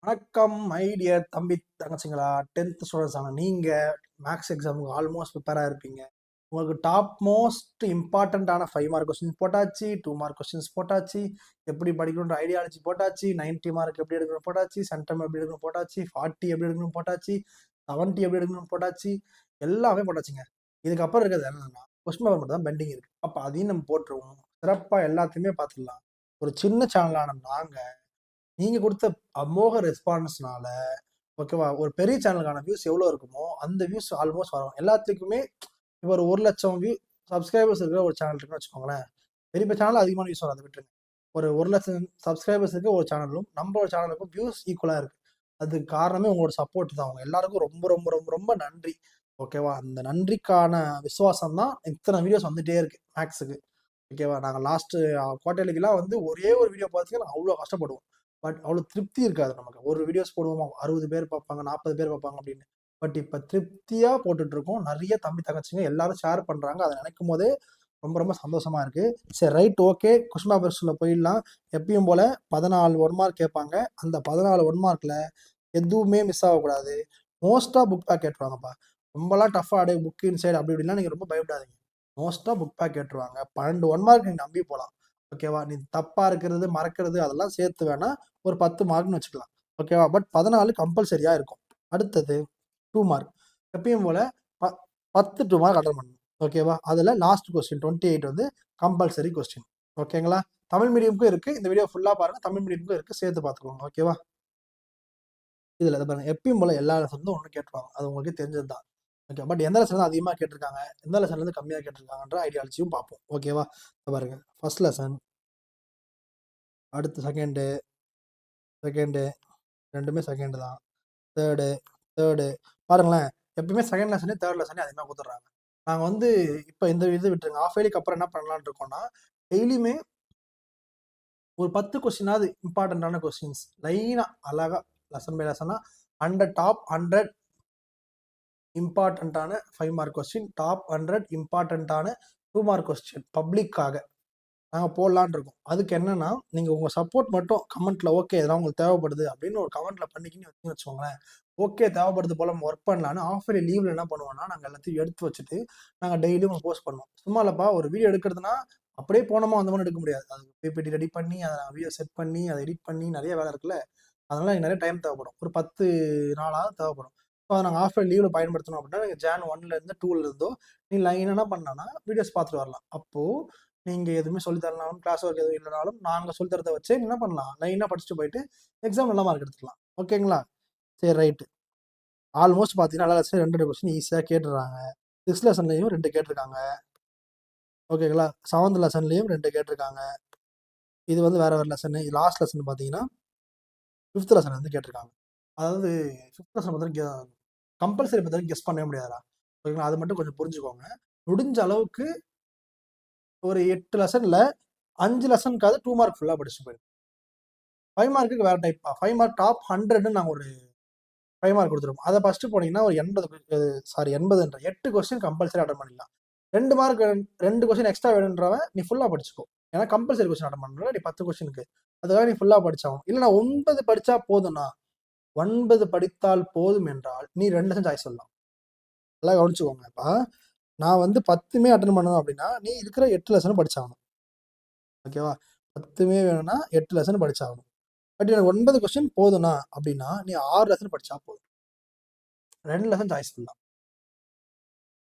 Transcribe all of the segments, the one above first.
வணக்கம் ஐடியா தம்பி தங்கச்சிங்களா. 10th students ஆன நீங்க மேக்ஸ் எக்ஸாமுக்கு ஆல்மோஸ்ட் ப்ரிப்பேராக இருப்பீங்க. உங்களுக்கு டாப் மோஸ்ட் இம்பார்ட்டண்ட்டான 5 மார்க் கொஸ்டின் போட்டாச்சு, 2 மார்க் கொஸ்டின்ஸ் போட்டாச்சு, எப்படி படிக்கணுன்ற ஐடியாலஜி போட்டாச்சு, 90 மார்க் எப்படி எடுக்கணும் போட்டாச்சு, சென்டம் எப்படி எடுக்கணும் போட்டாச்சு, 40 எப்படி எடுக்கணும் போட்டாச்சு, 70 எப்படி எடுக்கணும் போட்டாச்சு, எல்லாமே போட்டாச்சுங்க. இதுக்கப்புறம் இருக்கிறது என்னன்னா கொஸ்டின் பேப்பர் மட்டும் தான் பெண்டிங் இருக்கு. அப்போ அதையும் நம்ம போட்டுருவோம். சிறப்பாக எல்லாத்தையுமே பார்த்துடலாம். ஒரு சின்ன சேனலான நாங்கள் நீங்க கொடுத்த அமோக ரெஸ்பான்ஸ்னால ஓகேவா, ஒரு பெரிய சேனலுக்கான வியூஸ் எவ்வளோ இருக்குமோ அந்த வியூஸ் ஆல்மோஸ்ட் வரும் எல்லாத்துக்குமே. இப்போ ஒரு 1,00,000 வியூ சப்ஸ்கிரைபர்ஸ் இருக்கிற ஒரு சேனல் இருக்குன்னு வச்சுக்கோங்களேன். பெரிய பெரிய சேனல் அதிகமான வியூஸ் வராது, விட்டுருங்க. ஒரு 1,00,000 சப்ஸ்கிரைபர்ஸ் இருக்க ஒரு சேனலும் நம்மளோட சேனலுக்கும் வியூஸ் ஈக்குவலாக இருக்கு. அதுக்கு காரணமே உங்களோட சப்போர்ட் தான். அவங்க எல்லாருக்கும் ரொம்ப ரொம்ப ரொம்ப ரொம்ப நன்றி. ஓகேவா, அந்த நன்றிக்கான விசுவாசம் தான் இத்தனை வீடியோஸ் வந்துட்டே இருக்கு மேக்ஸுக்கு. ஓகேவா, நாங்கள் லாஸ்ட் குவார்டர்லிக்கெல்லாம் வந்து ஒரே ஒரு வீடியோ பார்த்துக்கு நான் அவ்வளோ கஷ்டப்படுவோம். பட் அவ்வளோ திருப்தி இருக்காது நமக்கு. ஒரு வீடியோஸ் போடுவோமா 60 பேர் பார்ப்பாங்க, 40 பேர் பார்ப்பாங்க அப்படின்னு. பட் இப்போ திருப்தியாக போட்டுட்டு இருக்கோம். நிறைய தம்பி தங்கச்சிங்க எல்லாரும் ஷேர் பண்ணுறாங்க. அதை நினைக்கும் போதே ரொம்ப ரொம்ப சந்தோஷமா இருக்கு. சரி, ரைட், ஓகே. கொஸ்டின் பேப்பர்ஸ்ல போயிடலாம். எப்பயும் போல 14 1 மார்க் கேட்பாங்க. அந்த 14 1 மார்க்ல எதுவுமே மிஸ் ஆகக்கூடாது. மோஸ்டா புக் பேக் கேட்டுருவாங்கப்பா. ரொம்பலாம் டஃபா அடைய புக் இன்சைடு அப்படி இப்படிலாம் நீங்க ரொம்ப பயப்படாதீங்க. மோஸ்டா புக் பேக் கேட்டுருவாங்க. 12 1 மார்க் நீங்க நம்பி போகலாம். ஓகேவா, நீ தப்பா இருக்கிறது மறக்கிறது அதெல்லாம் சேர்த்து வேணா ஒரு 10 மார்க்னு வச்சுக்கலாம். ஓகேவா, பட் 14 கம்பல்சரியா இருக்கும். அடுத்தது 2 மார்க். எப்பயும் போல 10 2 மார்க் அட்டன் பண்ணணும். ஓகேவா, அதுல லாஸ்ட் கொஸ்டின் 28 வந்து கம்பல்சரி கொஸ்டின். ஓகேங்களா, தமிழ் மீடியமுக்கும் இருக்கு. இந்த வீடியோ ஃபுல்லா பாருங்க, தமிழ் மீடியமுக்கும் இருக்கு, சேர்த்து பார்த்துக்கோங்க. ஓகேவா, இதுல இதை பாருங்க. எப்பயும் போல எல்லா லெசனும் ஒன்று கேட்டுருவாங்க, அது உங்களுக்கு தெரிஞ்சது தான். ஓகே, பட் எந்த லெசன் அதிகமாக கேட்டிருக்காங்க, எந்த லெசன்ல இருந்து கம்மியாக கேட்டிருக்காங்கன்ற ஐடியாலஜியும் பார்ப்போம். ஓகேவா, பாருங்க. ஃபர்ஸ்ட் லெசன், அடுத்து செகண்டு ரெண்டுமே செகண்ட் தான். தேர்டு பாருங்களேன். எப்பயுமே செகண்ட் லெசனே தேர்ட் லெசனே அதிகமாக கொடுத்துட்றாங்க. நாங்கள் வந்து இப்போ இந்த இது விட்டுருங்க. ஆஃப் இயர்லிக்கு அப்புறம் என்ன பண்ணலான்னு இருக்கோம்னா, டெய்லியுமே ஒரு 10 கொஸ்டினாவது இம்பார்ட்டண்ட்டான கொஸ்டின்ஸ் லைனா அழகா லெசன் பை லெசனா 100 டாப் 100 இம்பார்ட்டண்ட்டான 5 மார்க் கொஸ்டின், டாப் 100 இம்பார்ட்டண்ட்டான 2 மார்க் கொஸ்டின் பப்ளிக்காக நாங்கள் போடலான் இருக்கோம். அதுக்கு என்னன்னா, நீங்கள் உங்கள் சப்போர்ட் மட்டும் கமெண்ட்ல ஓகே இதெல்லாம் உங்களுக்கு தேவைப்படுது அப்படின்னு ஒரு கமெண்ட்ல பண்ணிக்கின்னு வச்சுக்கோங்களேன். ஓகே, தேவைப்படுது போல நம்ம ஒர்க் பண்ணலான்னு ஆஃப் இயர்லி லீவ்ல என்ன பண்ணுவோம்னா, நாங்கள் எல்லாத்தையும் எடுத்து வச்சுட்டு நாங்கள் டெய்லியும் உங்களுக்கு போஸ்ட் பண்ணுவோம். சும்மா இல்லப்பா, ஒரு வீடியோ எடுக்கிறதுனா அப்படியே போனோமா அந்த மாதிரி எடுக்க முடியாது. அது பிபிடி ரெடி பண்ணி அதை வீடியோ செட் பண்ணி அதை எடிட் பண்ணி நிறைய வேலை இருக்குல்ல. அதனால எனக்கு நிறைய டைம் தேவைப்படும். ஒரு 10 நாளாவது தேவைப்படும். ஸோ அதை நாங்கள் ஆஃப் இயர் லீவில் பயன்படுத்தணும் அப்படின்னா நீங்கள் ஜான் 1லேருந்து 2லேருந்தோ நீ லைன் என்ன பண்ணனா வீடியோஸ் பார்த்துட்டு வரலாம். அப்போது நீங்கள் எதுவுமே சொல்லி தரனாலும் கிளாஸ் ஒர்க் எதுவும் இல்லைனாலும் நாங்கள் சொல்லி தரதை வச்சு என்ன பண்ணலாம், லைனாக படிச்சுட்டு போயிட்டு எக்ஸாம் நல்ல மார்க் எடுத்துக்கலாம். ஓகேங்களா, சரி ரைட்டு. ஆல்மோஸ்ட் பார்த்தீங்கன்னா எல்லா லெசன் 2 கொஸ்டின் ஈஸியாக கேட்டுடுறாங்க. 6th லெசன்லையும் 2 கேட்டிருக்காங்க. ஓகேங்களா, 7th லெசன்லையும் 2 கேட்டிருக்காங்க. இது வந்து வேற வேறு லெசனு. லாஸ்ட் லெசன் பார்த்தீங்கன்னா 5th லெசன் வந்து கேட்டிருக்காங்க. அதாவது 5th லெசன் பார்த்தா கம்பல்சரி பார்த்தா கெஸ் பண்ணவே முடியாதுடா. ஓகேங்களா, அது மட்டும் கொஞ்சம் புரிஞ்சுக்கோங்க. முடிஞ்ச அளவுக்கு ஒரு 8 லெசன்ல 5 லெசனுக்காவது 2 மார்க் ஃபுல்லாக படிச்சு போயிடும். 5 மார்க்குக்கு வேற டைப்பா. 5 மார்க் டாப் 100ன்னு நாங்கள் ஒரு 5 மார்க் கொடுத்துருவோம். அதை ஃபர்ஸ்ட் போனீங்கன்னா ஒரு 8 கொஸ்டின் கம்பல்சரி அட்டன் பண்ணிடலாம். 2 மார்க் 2 கொஸ்டின் எக்ஸ்ட்ரா வேணுன்றவன் நீ ஃபுல்லாக படிச்சுக்கோ. ஏன்னா கம்பல்சரி கொஸ்டின் அட்டன் பண்ணுற நீ 10 கொஸ்டினுக்கு அதுக்காக நீ ஃபுல்லாக படிச்சாகும். இல்லைனா 9 படிச்சா போதும்னா 9 படித்தால் போதும் என்றால் நீ 2 லெசன் சாய்ஸ் சொல்லலாம். நல்லா கவனிச்சுக்கோங்கப்பா. நான் வந்து 10மே அட்டன் பண்ணணும் அப்படின்னா நீ இருக்கிற 8 லெசனும் படிச்சாகணும். ஓகேவா, 10மே வேணும்னா 8 லெசன் படிச்சாகணும். பட் எனக்கு 9 கொஸ்டின் போதும்னா அப்படின்னா நீ 6 லெசன் படிச்சா போதும். 2 லெசன் சாய்ஸ் பண்ணலாம்.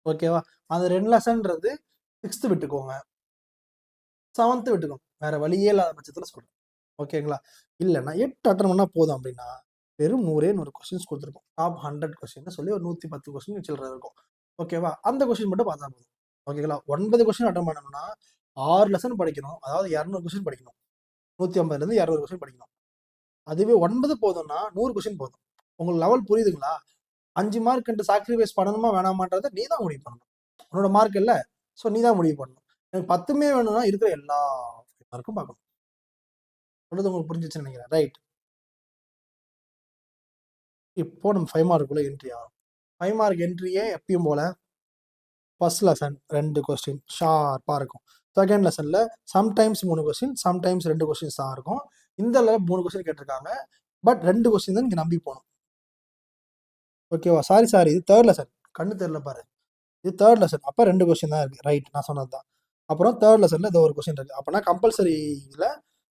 ஓகேவா, அந்த 2 லெசன்றது 6th விட்டுக்கோங்க, 7th விட்டுக்கோங்க. வேற வழியே இல்லாத பட்சத்தில் சொல்றேன். ஓகேங்களா, இல்லைன்னா 8 அட்டன் பண்ணா போதும் அப்படின்னா வெறும் 100 கொஸ்டின்ஸ் கொடுத்துருக்கோம். டாப் 100 கொஸ்டின் சொல்லி ஒரு 110 கொஸ்டின் சில்லற இருக்கும். ஓகேவா, அந்த கொஸ்டின் மட்டும் பார்த்தா போதும். ஓகேங்களா, 9 கொஸ்டின் அட்டன் பண்ணணும்னா 6 லெசன் படிக்கணும். அதாவது 200 கொஸ்டின் படிக்கணும். 150லேருந்து 200 கொஸ்டின் படிக்கணும். அதுவே 9 போதும்னா 100 கொஸ்டின் போதும். உங்களுக்கு லெவல் புரியுதுங்களா? 5 மார்க் சாக்ரிஃபைஸ் பண்ணணுமா வேணாமான்றதை நீ தான் முடிவு பண்ணணும். உன்னோட மார்க் இல்லை, ஸோ நீ தான் முடிவு பண்ணணும். எனக்கு 10மே வேணும்னா இருக்கிற எல்லா மார்க்கும் பார்க்கணும். சொல்றது உங்களுக்கு புரிஞ்சிச்சுன்னு நினைக்கிறேன். ரைட், இப்போ நம்ம 5 மார்க்குள்ள என்ட்ரி ஆகும். 5 மார்க் என்ட்ரியே எப்பயும் போல ஃபர்ஸ்ட் லெசன் 2 கொஸ்டின் ஷார்ப்பாக இருக்கும். செகண்ட் லெசனில் சம்டைம்ஸ் 3 கொஸ்டின், சம்டைம்ஸ் 2 கொஸ்டின்ஸ் தான் இருக்கும். இந்த 3 கொஸ்டின் கேட்டிருக்காங்க. பட் 2 கொஸ்டின் தான் நீங்க நம்பி போகணும். ஓகேவா? சாரி இது தேர்ட் லெசன். கண்ணு தெரியல பாரு. இது தேர்ட் லெசன். அப்ப 2 கொஸ்டின் தான் இருக்கு. ரைட், நான் சொன்னது தான். அப்புறம் தேர்ட் லெசன்ல இந்த ஒரு கொஸ்டின் இருக்கு. அப்பனா கம்பல்சரில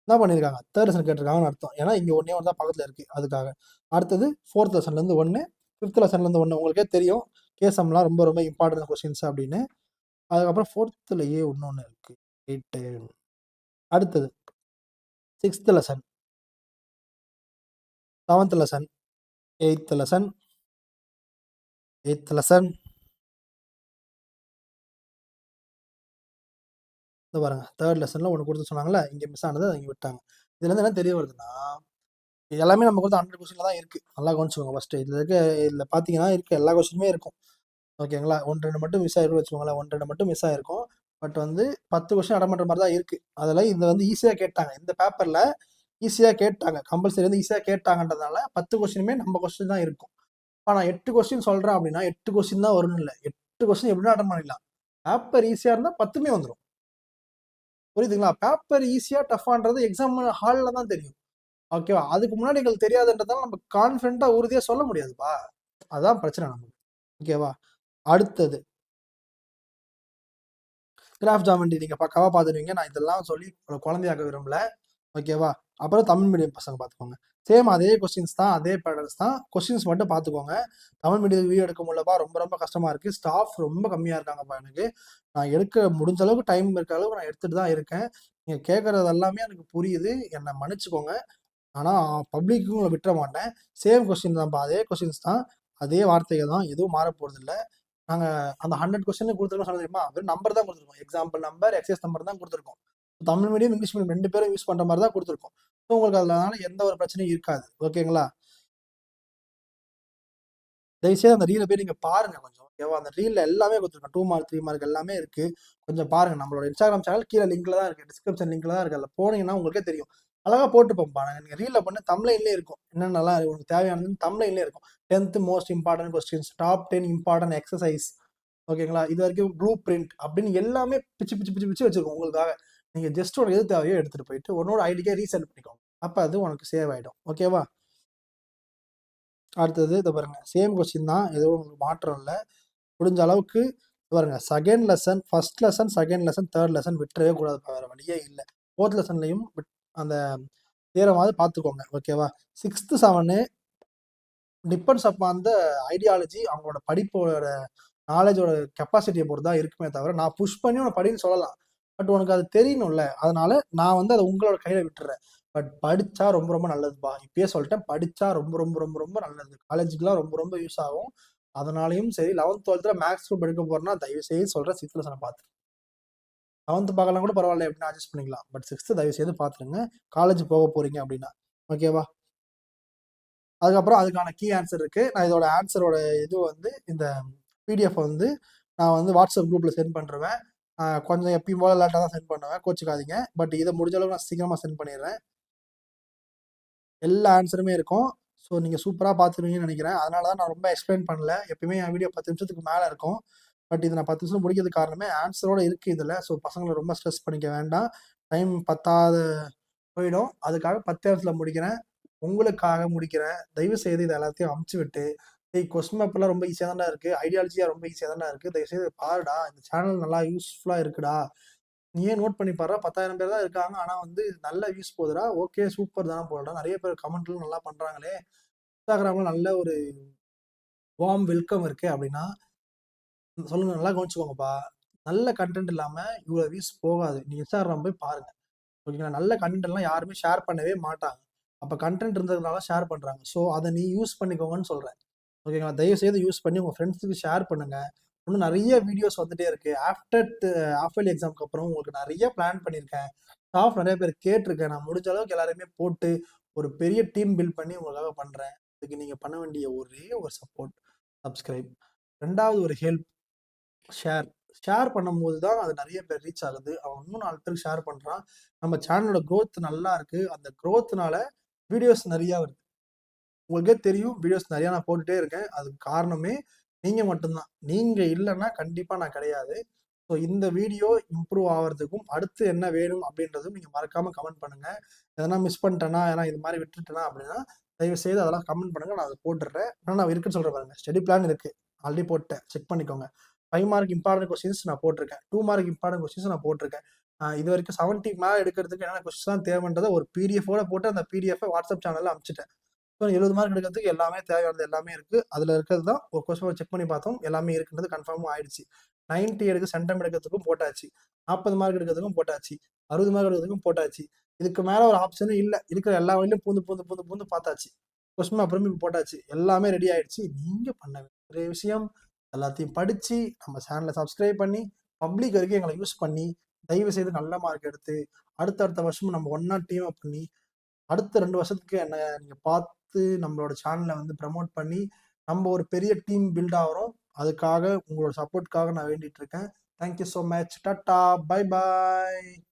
என்ன பண்ணியிருக்காங்க, தேர்ட் லெசன் கேட்டிருக்காங்கன்னு அர்த்தம். ஏன்னா இங்க ஒண்ணே ஒன்று தான் பக்கத்துல இருக்கு அதுக்காக. அடுத்தது ஃபோர்த் லெசன்ல இருந்து 1, ஃபிஃப்த் லெசன்ல இருந்து 1. உங்களுக்கே தெரியும் கேசம்லாம் ரொம்ப ரொம்ப இம்பார்ட்டன்ட் கொஸ்டின்ஸ் அப்படின்னு. அதுக்கப்புறம் ஃபோர்த்லயே இன்னொன்னு இருக்கு. ரைட்டு. அடுத்தது sixth lesson, seventh lesson, eighth lesson, eighth lesson. இந்த பாருங்க தேர்ட் லெசன்ல ஒன்று கொடுத்து சொன்னாங்கல்ல, இங்க மிஸ் ஆனது இங்க விட்டாங்க. இதுல இருந்து என்ன தெரிய வருதுன்னா, இது எல்லாமே நம்ம கொடுத்த 100 கொஸ்டின்ல தான் இருக்கு. நல்லா கவனிச்சுக்கோங்க ஃபர்ஸ்ட். இதுல இருக்க இதுல பாத்தீங்கன்னா இருக்க எல்லா கொஸ்டினுமே இருக்கும். ஓகேங்களா? 1, 2 மட்டும் மிஸ் ஆயிருக்குன்னு வச்சுக்கோங்களேன். 1, 2 மட்டும் மிஸ் ஆயிருக்கும். பட் வந்து 10 கொஸ்டின் அட்டெண்ட் பண்ற மாதிரி தான் இருக்கு. அதுல இது வந்து ஈஸியா கேட்டாங்க. இந்த பேப்பர்ல ஈஸியா கேட்டாங்க. கம்பல்சரி வந்து ஈஸியா கேட்டாங்கன்றதுனால 10 கொஸ்டினுமே நம்ம கொஸ்டின் தான் இருக்கும். இப்ப நான் 8 கொஸ்டின் சொல்றேன் அப்படின்னா 8 கொஸ்டின் தான் வரும்னு இல்ல. 8 கொஸ்டின் எப்படின்னா அட்டன் பண்ணிடலாம். பேப்பர் ஈஸியா இருந்தா 10மே வந்துரும். புரியுதுங்களா? பேப்பர் ஈஸியா டஃப்பான்றது எக்ஸாம் ஹால்ல தான் தெரியும். ஓகேவா? அதுக்கு முன்னாடி எங்களுக்கு தெரியாதுன்றதால நம்ம கான்ஃபிடென்ட்டா உறுதியா சொல்ல முடியாதுப்பா. அதான் பிரச்சனை நமக்கு. ஓகேவா? அடுத்தது கிராஃப்ட் ஜாமெண்ட்ரி நீங்க பக்காவா பார்த்துருவீங்க. நான் இதெல்லாம் சொல்லி குழந்தையாக்க விரும்பல. ஓகேவா? அப்புறம் தமிழ் மீடியம் பசங்க பார்த்துக்கோங்க. சேம் அதே கொஸ்டின்ஸ் தான், அதே பேட்டர்ன்ஸ் தான். கொஸ்டின்ஸ் மட்டும் பார்த்துக்கோங்க. தமிழ் மீடியம் வீடியோ எடுக்க முடியலப்பா, ரொம்ப ரொம்ப கஷ்டமா இருக்கு. ஸ்டாஃப் ரொம்ப கம்மியா இருக்காங்கப்பா எனக்கு. நான் எடுக்க முடிஞ்ச அளவுக்கு டைம் இருக்க அளவுக்கு நான் எடுத்துட்டு தான் இருக்கேன். நீங்க கேட்கறது எல்லாமே எனக்கு புரியுது. என்னை மன்னிச்சுக்கோங்க. ஆனா பப்ளிக்கும் உங்களை விட்டுற மாட்டேன். சேம் கொஸ்டின் தான்ப்பா, அதே கொஸ்டின்ஸ் தான், அதே வார்த்தைகள் தான், எதுவும் மாற போறது இல்ல. நாங்க அந்த 100 கொஸ்டின் கொடுத்துருக்கோம் சொன்னது தெரியுமா? வெறும் நம்பர் தான் கொடுத்துருக்கோம். எக்ஸாம்பிள் நம்பர், எக்ஸஸ் நம்பர் தான் கொடுத்துருக்கோம். தமிழ் மீடியம், இங்கிலீஷ் மீடியம் 2 பேரும் யூஸ் பண்ற மாதிரி தான் கொடுத்துருக்கோம். ஸோ உங்களுக்கு அதனால எந்த ஒரு பிரச்சனையும் இருக்காது. ஓகேங்களா? தயவுசெய்து அந்த ரீல போய் நீங்க பாருங்க கொஞ்சம். ஓகேவா? அந்த ரீல்ல எல்லாமே கொடுத்துருக்கோம். 2 மார்க், 3 மார்க் எல்லாமே இருக்கு. கொஞ்சம் பாருங்க. நம்மளோட இன்ஸ்டாகிராம் சேனல் கீழே லிங்க்ல தான் இருக்கு. டிஸ்கிரிப்ஷன் லிங்க்ல தான் இருக்கு. அதுல போனீங்கன்னா உங்களுக்கே தெரியும். அழகா போட்டுப்போம்ப்பா. நீங்க ரீல்ல பண்ண தம்ப்லைன்லயே இருக்கும். என்னென்னலாம் உங்களுக்கு தேவையானதுன்னு தம்ப்லைன்லயே இருக்கும். 10th most important questions, top 10 important exercise. ஓகேங்களா? இது வரைக்கும் ப்ளூ பிரிண்ட் அப்படின்னு எல்லாமே பிச்சு பிச்சு பிச்சு பிச்சு வச்சிருக்கோம் உங்களுக்காக. நீங்க ஜஸ்ட் உனக்கு எது தேவையோ எடுத்துட்டு போயிட்டு உன்னோட ஐடிக்கே ரீசெண்ட் பண்ணிக்கோங்க. அப்ப அது உனக்கு சேவ் ஆயிடும். ஓகேவா? அடுத்தது இத பாருங்க. சேம் கொஸ்டின் தான். எதுவும் உங்களுக்கு மாற்றம் இல்ல. முடிஞ்ச அளவுக்கு பாருங்க. Second lesson, first lesson, second lesson, third lesson விட்டுறவே கூடாதுப்பா. வேற வழியே இல்ல. ஃபோர்த் லெசன்லயும் அந்த தியரமாவது பார்த்துக்கோங்க. ஓகேவா? 6th, 7 depends upon the ideology. அவங்களோட படிப்போட நாலேஜோட கெப்பாசிட்டியை பொறுத்து தான் இருக்குமே தவிர, நான் புஷ் பண்ணி உனக்கு படின்னு சொல்லலாம். பட் உனக்கு அது தெரியணும்ல. அதனால நான் வந்து அத உங்களோட கையில விட்டுர்றேன். பட் படிச்சா ரொம்ப ரொம்ப நல்லதுப்பா. இப்பயே சொல்லிட்டேன். படிச்சா ரொம்ப ரொம்ப ரொம்ப ரொம்ப நல்லது. காலேஜுக்குலாம் ரொம்ப ரொம்ப யூஸ் ஆகும். அதனாலயும் சரி 11th, 12th மேக்ஸ் குரூப் எடுக்க போறேன்னா, தயவு செய்து சொல்றேன் 6th லெசன பாத்துரு. 7th பார்க்கலாம் கூட பரவாயில்ல. எப்படின்னா அட்ஜஸ்ட் பண்ணிக்கலாம். பட் 6th தயவு செய்து பாத்துருங்க. காலேஜ் போக போறீங்க அப்படின்னா. ஓகேவா? அதுக்கப்புறம் அதுக்கான கீ ஆன்சர் இருக்கு. நான் இதோட ஆன்சரோட இது வந்து இந்த பிடிஎஃப் வந்து நான் வந்து வாட்ஸ்அப் குரூப்ல சென்ட் பண்ருவேன். கொஞ்சம் எப்பயும் போல லேட்டா தான் சென்ட் பண்ணுவேன். கோச்சுக்காதீங்க. பட் இத முடிஞ்ச அளவுக்கு நான் சீக்கிரமா சென்ட் பண்ணிடுறேன். எல்லா ஆன்சருமே இருக்கும். ஸோ நீங்க சூப்பரா பார்த்துருவீங்கன்னு நினைக்கிறேன். அதனால தான் நான் ரொம்ப எக்ஸ்பிளைன் பண்ணல. எப்பயுமே என் வீடியோ 10 நிமிஷத்துக்கு மேல இருக்கும். பட் இது நான் 10 நிமிஷம் முடிக்கிறதுக்கு காரணமே ஆன்சரோட இருக்கு இதுல. ஸோ பசங்கள ரொம்ப ஸ்ட்ரெஸ் பண்ணிக்க வேண்டாம். டைம் பத்தாத போயிடும். அதுக்காக 10 நிமிஷத்துல முடிக்கிறேன். உங்களுக்காக முடிக்கிறேன். தயவு செய்து இத எல்லாத்தையும் அமுச்சு விட்டு, "டேய் கொஸ்டின் பேப்பர்லாம் ரொம்ப ஈஸியா தான்டா இருக்கு. ஐடியாலஜியா ரொம்ப ஈஸியா தான்டா இருக்கு. தயவுசெய்து பாருடா. இந்த சேனல் நல்லா யூஸ்ஃபுல்லா இருக்குடா. நீயே நோட் பண்ணி பாருடா. 10,000 பேர் தான் இருக்காங்க. ஆனா வந்து நல்ல வியூஸ் போகுதுடா. ஓகே சூப்பர் தான போடுடா. நெறைய பேர் கமெண்ட்லாம் நல்லா பண்றாங்களே. இன்ஸ்டாகிராம்ல நல்ல ஒரு வார்ம் வெல்கம் இருக்கு." அப்படின்னா சொல்லுங்க. நல்லா கவனிச்சுக்கோங்கப்பா. நல்ல கன்டென்ட் இல்லாம இவ்வளோ வியூஸ் போகாது. நீங்க இன்ஸ்டாகிராம் போய் பாருங்க. ஓகேங்களா? நல்ல கன்டென்ட் எல்லாம் யாருமே ஷேர் பண்ணவே மாட்டாங்க. அப்ப கன்டென்ட் இருந்ததுனால ஷேர் பண்றாங்க. ஸோ அத நீ யூஸ் பண்ணிக்கோங்கன்னு சொல்றேன். ஓகேங்களா? தயவு செய்து யூஸ் பண்ணி உங்க ஃப்ரெண்ட்ஸுக்கு ஷேர் பண்ணுங்க. இன்னும் நெறைய வீடியோஸ் வந்துட்டே இருக்கு. ஆஃப்டர் ஹால்ஃப் இயர்லி எக்ஸாம்க்கு அப்புறம் உங்களுக்கு நெறைய பிளான் பண்ணியிருக்கேன். ஸ்டாஃப் நெறைய பேர் கேட்டுருக்கேன். நான் முடிஞ்ச அளவுக்கு எல்லாரையுமே போட்டு ஒரு பெரிய டீம் பில்ட் பண்ணி உங்களுக்காக பண்றேன். இதுக்கு நீங்க பண்ண வேண்டிய ஒரே ஒரு சப்போர்ட் சப்ஸ்கிரைப். 2வது ஒரு ஹெல்ப் ஷேர். ஷேர் பண்ணும்போது தான் அது நெறைய பேர் ரீச் ஆகுது. அவன் இன்னும் 4 பேருக்கு ஷேர் பண்றான். நம்ம சேனலோட குரோத் நல்லா இருக்கு. அந்த குரோத்னால வீடியோஸ் நெறைய வருது. உங்களுக்கே தெரியும் வீடியோஸ் நெறைய நான் போட்டுட்டே இருக்கேன். அதுக்கு காரணமே நீங்க மட்டும் தான். நீங்க இல்லன்னா கண்டிப்பா நான் கிடையாது. ஸோ இந்த வீடியோ இம்ப்ரூவ் ஆவறதுக்கும், அடுத்து என்ன வேணும் அப்படின்றதும் நீங்க மறக்காம கமெண்ட் பண்ணுங்க. எதனா மிஸ் பண்ணிட்டேனா, ஏன்னா இது மாரி விட்டுட்டேனா அப்படின்னா, தயவு செய்து அதெல்லாம் கமெண்ட் பண்ணுங்க, நான் அதை போட்டுடுறேன். ஆனால் நான் இருக்குன்னு சொல்கிறேன் பாருங்க, ஸ்டடி பிளான் இருக்கு, ஆல்ரெடி போட்டேன், செக் பண்ணிக்கோங்க. 5 மார்க் இம்பார்ட்டன்ட் கொஸ்டின்ஸ் நான் போட்டிருக்கேன், 2 மார்க் இம்பார்ட்டன்ட் கொஸ்டின்ஸ் நான் போட்டிருக்கேன். இது வரைக்கும் 70 மேலே எடுக்கிறதுக்கு என்னென்ன கொஸ்டின்ஸ் தான் தேவைன்றதை ஒரு பிடிஎஃபோட போட்டு அந்த பிடிஎஃப் வாட்ஸ்அப் சேனலில் அனுப்பிச்சிட்டேன். ஸோ 70 மார்க் எடுக்கிறதுக்கு எல்லாமே தேவையானது எல்லாமே இருக்கு. அதில் இருக்கிறது தான் ஒரு கொஸ்டின் செக் பண்ணி பார்த்தோம், எல்லாமே இருக்குன்றது கன்ஃபார்மும் ஆயிடுச்சு. 90 எடுக்க சென்டம் எடுக்கிறதுக்கும் போட்டாச்சு, 40 மார்க் எடுக்கிறதுக்கும் போட்டாச்சு, 60 மார்க் எடுக்கிறதுக்கும் போட்டாச்சு. இதுக்கு மேலே ஒரு ஆப்ஷனும் இல்லை, இருக்கிற எல்லா வழியிலும் பூந்து பூந்து பூந்து பூந்து பார்த்தாச்சு, கொஸ்டின் அப்புறமே போட்டாச்சு, எல்லாமே ரெடி ஆயிடுச்சு. நீங்க பண்ண வேண்டிய விஷயம் எல்லாத்தையும் படிச்சு நம்ம சேனலை சப்ஸ்கிரைப் பண்ணி பப்ளிக் வரைக்கும் எங்களை யூஸ் பண்ணி தயவு செய்து நல்ல மார்க் எடுத்து அடுத்த வருஷமும் நம்ம ஒன்னா டீம் அப் பண்ணி அடுத்த 2 வருஷத்துக்கு என்ன நீங்க பார்த்து நம்மளோட சேனலை வந்து ப்ரமோட் பண்ணி நம்ம ஒரு பெரிய டீம் பில்ட் ஆகிறோம். அதுக்காக உங்களோட சப்போர்ட்காக நான் வேண்டிட்டு இருக்கேன். Thank you so much. Tata, bye bye.